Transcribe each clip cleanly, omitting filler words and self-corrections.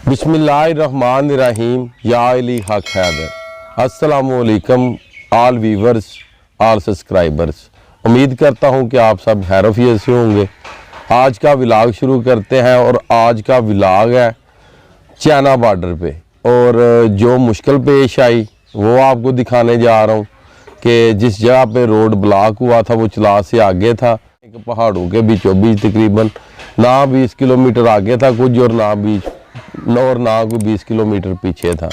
बिस्मिल्लाहिर्रहमानिर्रहीम या अली हक हैदर। अस्सलामुअलैकुम आल व्यूवर्स, आल सब्सक्राइबर्स। उम्मीद करता हूं कि आप सब हैरफियत से होंगे। आज का व्लॉग शुरू करते हैं और आज का व्लॉग है चाइना बॉर्डर पे, और जो मुश्किल पेश आई वो आपको दिखाने जा रहा हूं कि जिस जगह पे रोड ब्लॉक हुआ था वो चला से आगे था, एक पहाड़ों के बीचों बीच तकरीबन ना 20 किलोमीटर आगे था कुछ, और ना कोई 20 किलोमीटर पीछे था।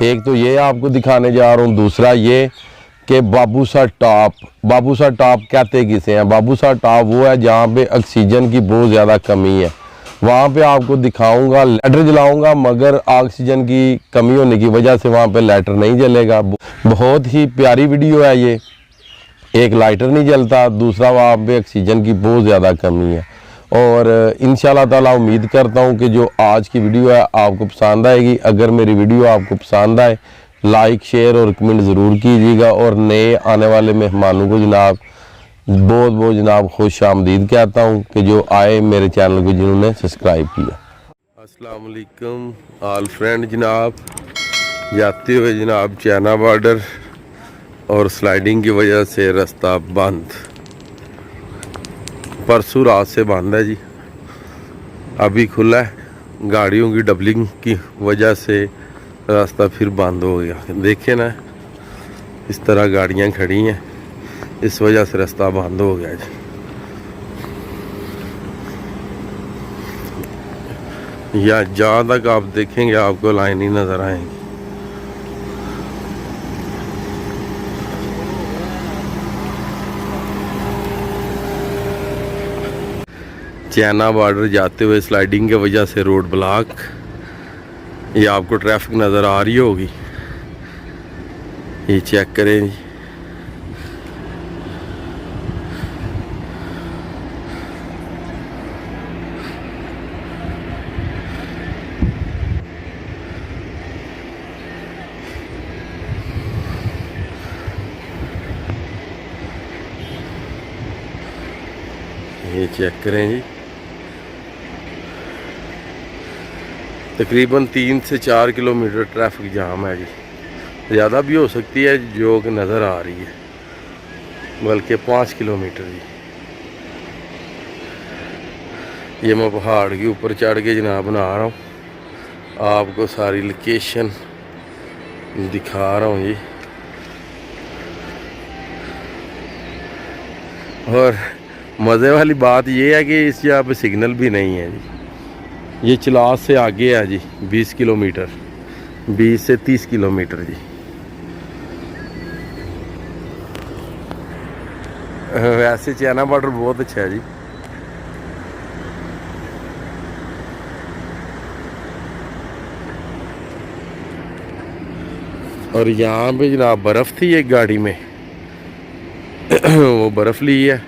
एक तो ये आपको दिखाने जा रहा हूँ, दूसरा ये कि बाबूसा टॉप कहते किसे हैं। बाबूसा टॉप वो है जहाँ पे ऑक्सीजन की बहुत ज़्यादा कमी है। वहाँ पे आपको दिखाऊंगा, लाइटर जलाऊंगा, मगर ऑक्सीजन की कमी होने की वजह से वहाँ पे लाइटर नहीं जलेगा। बहुत ही प्यारी वीडियो है ये। एक लाइटर नहीं जलता, दूसरा वहाँ पे ऑक्सीजन की बहुत ज़्यादा कमी है। और इंशाल्लाह ताला उम्मीद करता हूँ कि जो आज की वीडियो है आपको पसंद आएगी। अगर मेरी वीडियो आपको पसंद आए, लाइक शेयर और कमेंट ज़रूर कीजिएगा। और नए आने वाले मेहमानों को जनाब बहुत बहुत जनाब खुश आमदीद कहता हूँ कि जो आए मेरे चैनल को जिन्होंने सब्सक्राइब किया। अस्सलाम वालेकुम आल फ्रेंड जनाब। जाते हुए जनाब चाइना बॉर्डर, और स्लाइडिंग की वजह से रास्ता बंद, परसों रात से बंद है जी। अभी खुला है, गाड़ियों की डबलिंग की वजह से रास्ता फिर बंद हो गया। देखें ना, इस तरह गाड़ियां खड़ी हैं, इस वजह से रास्ता बंद हो गया जी। या जहाँ तक आप देखेंगे आपको लाइन ही नज़र आएंगी। चाइना बॉर्डर जाते हुए स्लाइडिंग की वजह से रोड ब्लॉक, ये आपको ट्रैफिक नज़र आ रही होगी, ये चेक करें जी। ये चेक करें जी, तकरीबन 3 से 4 किलोमीटर ट्रैफिक जाम है जी। ज़्यादा भी हो सकती है जो कि नज़र आ रही है, बल्कि 5 किलोमीटर जी। ये मैं पहाड़ के ऊपर चढ़ के जनाब बना रहा हूँ, आपको सारी लोकेशन दिखा रहा हूँ जी। और मज़े वाली बात ये है कि इस जगह पे सिग्नल भी नहीं है जी। ये चलास से आगे है जी 20 किलोमीटर, 20 से 30 किलोमीटर जी। वैसे चाइना बॉर्डर बहुत अच्छा है जी। और यहाँ पे जनाब बर्फ़ थी एक गाड़ी में वो बर्फ़ ली है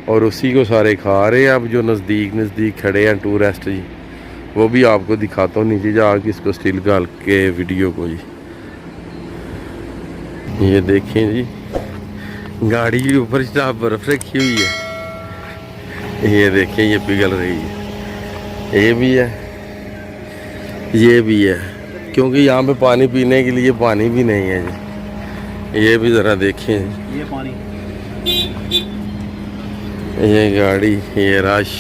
और उसी को सारे खा रहे हैं। अब जो नज़दीक खड़े हैं टूरिस्ट जी, वो भी आपको दिखाता हूँ नीचे जाके इसको स्टिल गाल के वीडियो को जी। ये देखें जी, गाड़ी के ऊपर जनाब बर्फ़ रखी हुई है। ये देखें, ये पिघल रही है। ये भी है, ये भी है, क्योंकि यहाँ पे पानी पीने के लिए पानी भी नहीं है जी। ये भी ज़रा देखें, ये पानी, ये गाड़ी, ये रश।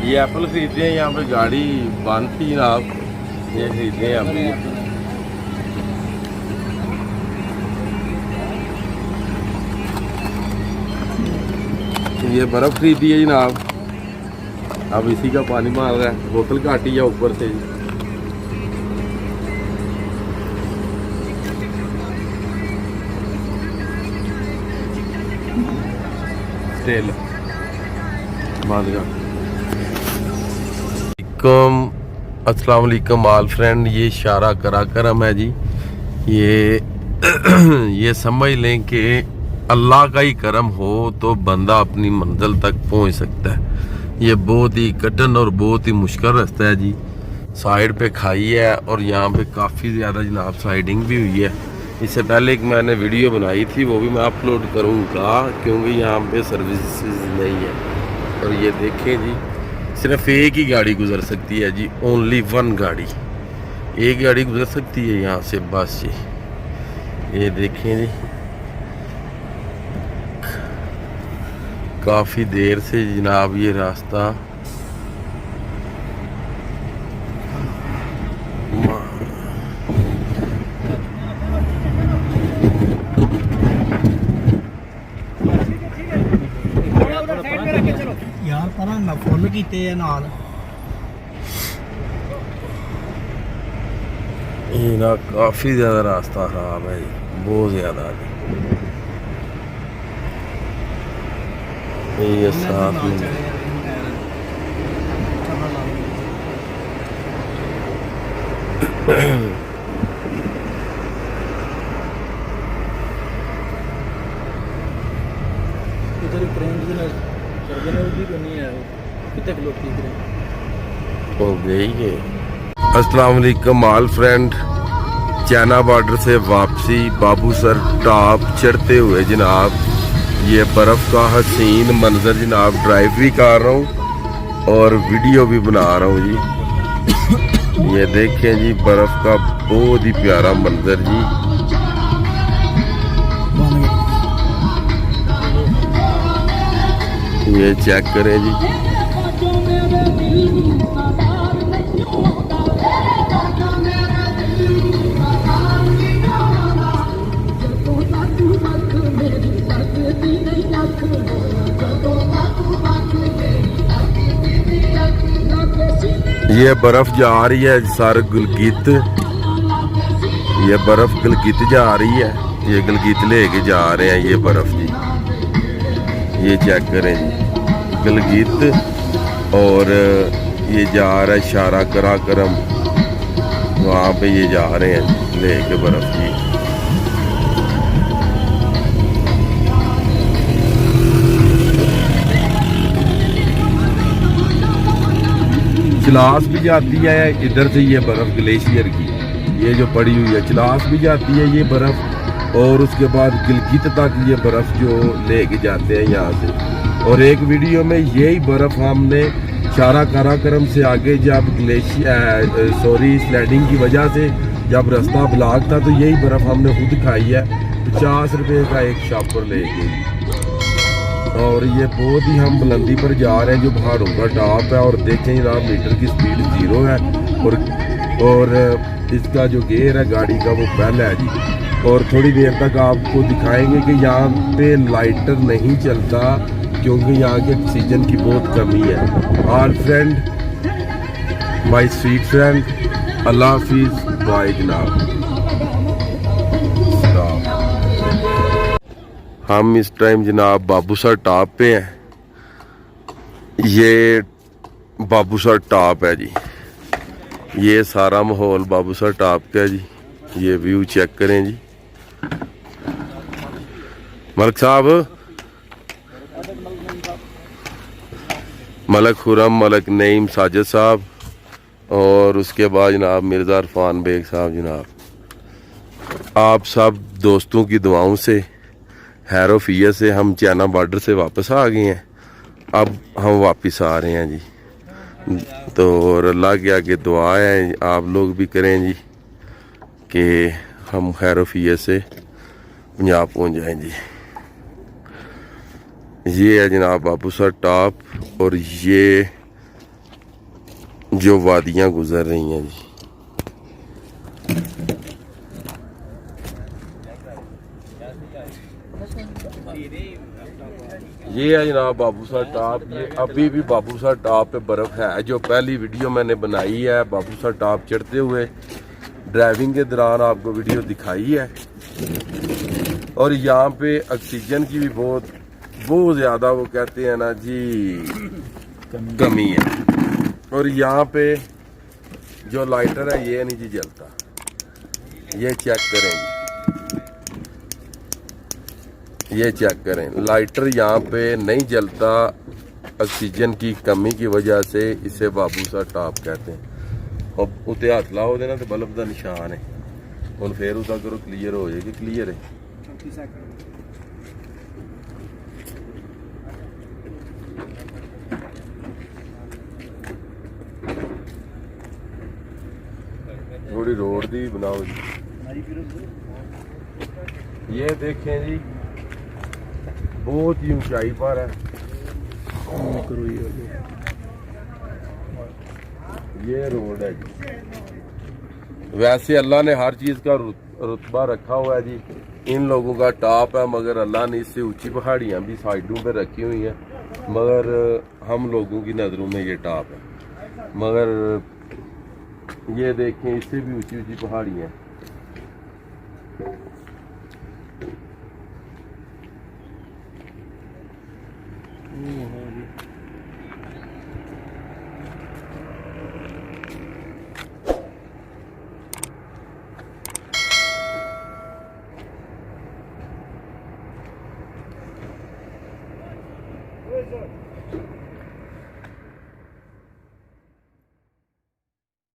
ये एप्पल खरीदते हैं, यहाँ पे गाड़ी बंद थी ना, आप ये खरीदते हैं अभी। ये बर्फ़ खरीदी है जनाब, अब इसी का पानी मार रहा है। बोतल काटी है ऊपर से जी। तेल बंद कर। अस्सलाम वालेकुम आल फ्रेंड। ये इशारा करा करम है जी। ये समझ लें कि अल्लाह का ही करम हो तो बंदा अपनी मंजिल तक पहुंच सकता है। ये बहुत ही कठिन और बहुत ही मुश्किल रास्ता है जी। साइड पे खाई है और यहाँ पे काफ़ी ज़्यादा जनाब साइडिंग भी हुई है। इससे पहले एक मैंने वीडियो बनाई थी, वो भी मैं अपलोड करूँगा क्योंकि यहाँ पे सर्विसेज नहीं है। और ये देखें जी, सिर्फ एक ही गाड़ी गुजर सकती है जी, ओनली वन गाड़ी, एक गाड़ी गुजर सकती है यहाँ से बस जी। ये देखें जी, काफ़ी देर से जनाब ये रास्ता यार पर ना फुल कीते नाल ये ना काफ़ी ज़्यादा रास्ता ख़राब है जी, बहुत ज़्यादा जी। ये साथ में इधर ट्रेन भी नहीं है, कितने किलो की ट्रेन हो गई है। अस्सलाम वालेकुम ऑल फ्रेंड, चाइना बॉर्डर से वापसी बाबूसर टॉप चढ़ते हुए जनाब, ये बर्फ़ का हसीन मंजर जनाब, ड्राइव भी कर रहा हूँ और वीडियो भी बना रहा हूँ जी। ये देखें जी, बर्फ़ का बहुत ही प्यारा मंजर जी। ये चेक करें जी, ये बर्फ जा रही है सर गिलगित, ये बर्फ गिलगित जा रही है, ये गिलगित लेके जा रहे हैं ये बर्फ जी। ये चेक करें जी, गिलगित, और ये जा रहा है शारा कराकरम, वहाँ पे ये जा रहे हैं लेके बर्फ जी। चिलास भी जाती है इधर से ये बर्फ़ ग्लेशियर की, ये जो पड़ी हुई है चिलास भी जाती है ये बर्फ़, और उसके बाद गिलगित तक ये बर्फ़ जो लेके जाते हैं यहाँ से। और एक वीडियो में यही बर्फ़ हमने शारा काराकरम से आगे जब स्लाइडिंग की वजह से जब रास्ता ब्लॉक था, तो यही बर्फ़ हमने खुद खाई है 50 रुपये का एक शॉपर ले गई। और ये बहुत ही हम बुलंदी पर जा रहे हैं, जो पहाड़ों का टॉप है, और देखें जनाब मीटर की स्पीड 0 है, और इसका जो गेयर है गाड़ी का वो पहला है जी। और थोड़ी देर तक आपको दिखाएंगे कि यहाँ पे लाइटर नहीं चलता क्योंकि यहाँ के ऑक्सीजन की बहुत कमी है। All friend, my sweet friend, अल्लाह हाफिज़, बाय जनाब। हम इस टाइम जनाब बाबूसर टॉप पे हैं। ये बाबूसर टॉप है जी, ये सारा माहौल बाबूसर टॉप का है जी। ये व्यू चेक करें जी। मलक साहब, मलक खुरम, मलक नईम साजिद साहब, और उसके बाद जनाब मिर्ज़ा इरफान बेग साहब। जनाब आप सब दोस्तों की दुआओं से, हैरोफिया से हम चाइना बॉर्डर से वापस आ गए हैं। अब हम वापस आ रहे हैं जी, तो और अल्लाह के आगे दुआ है आप लोग भी करें जी कि हम हैरोफिया से पंजाब पहुंच जाएं जी। ये है जनाब बाबूसर टॉप, और ये जो वादियाँ गुजर रही हैं जी। ये है जनाब बाबूसर टॉप। ये अभी भी बाबूसर टॉप पे बर्फ़ है। जो पहली वीडियो मैंने बनाई है बाबूसर टॉप चढ़ते हुए, ड्राइविंग के दौरान आपको वीडियो दिखाई है। और यहाँ पे ऑक्सीजन की भी बहुत ज़्यादा, वो कहते हैं ना जी, कमी है। और यहाँ पे जो लाइटर है ये नहीं जी जलता, ये चेक करें, ये चेक करें, लाइटर यहाँ पे नहीं जलता ऑक्सीजन की कमी की वजह से। इसे बाबूसर टॉप कहते हैं। और उत्ते हाथ लाओ देना तो बल्ब का निशान है, ਹੁਣ ਫੇਰ ਉਹਦਾ ਕਰੋ ਕਲੀਅਰ ਹੋ ਜਾਏਗੀ ਕਲੀਅਰ ਹੈ 34 ਸੈਕਿੰਡ थोड़ी रोड दी बनाओ जी ये देखें जी बहुत ही ऊंचाई पर है करो ये रोड है जी वैसे अल्लाह ने हर चीज का रुतबा रखा हुआ है जी इन लोगों का टॉप है मगर अल्लाह ने इससे ऊंची पहाड़ियां भी साइडों पे रखी हुई हैं मगर हम लोगों की नज़रों में ये टॉप है मगर ये देखें इससे भी ऊंची ऊंची पहाड़ी है जी